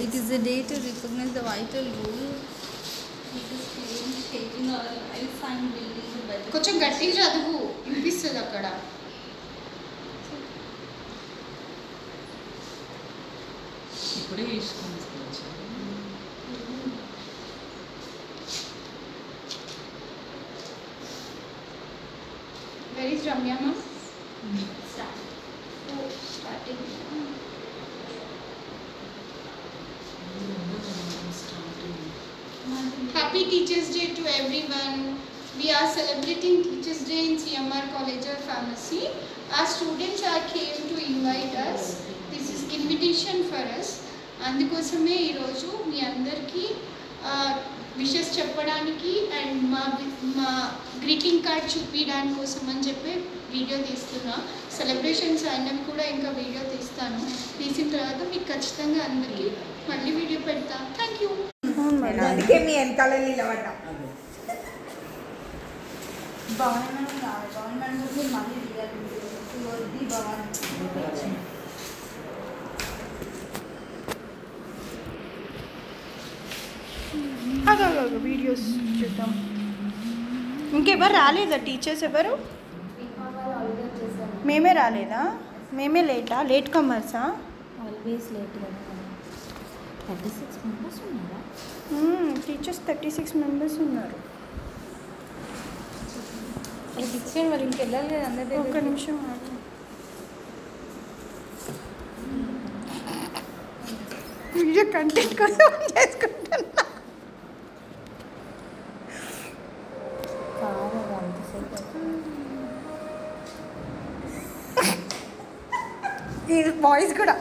It is a day to recognize the vital role it is playing shaping our lives and building a better. కొంచెం గట్టిగా చదువు వినిపిస్తుంది అక్కడ. ఇప్పుడే తీసుకొని Where is Ramya ma'am? Start. Oh, starting. Happy Teachers Day to everyone. We are celebrating Teachers Day in CMR College of Pharmacy. Our students are came to invite us. This is invitation for us. అందుకోసమే ఈరోజు మీ అందరికీ wishes చెప్పడానికి and మా greeting card చూపించడానికి కోసం అని చెప్పి video తీస్తున్నా. సెలబ్రేషన్స్ అయినవి కూడా ఇంకా వీడియో తీస్తాను. తీసిన తర్వాత మీకు ఖచ్చితంగా అందరికీ మళ్ళీ వీడియో పెడతా. Thank you. అందుకే మీ వెనకాల నిలబడ్డా. భవనం కావాలి. భవనం మీరు మళ్ళీ తీయాలి. భవనం వీడియోస్ చూద్దాం. ఇంకెవరు రాలేదా టీచర్స్ ఎవరు? మేమే రాలేదా? మేమే లేటా? లేట్ కమర్సా? ఆల్వేస్ లేట్ కదా. 36 మెంబర్స్ ఉన్నారా? టీచర్స్ 36 మెంబర్స్ ఉన్నారు. ఇచ్చేయండి మరి ఇంకెళ్ళలేదు అందరి. ఒక్క నిమిషం వీడియో కంటెంట్ కోసం చేసుకుంటున్నా. ఈ బాయ్స్ కూడా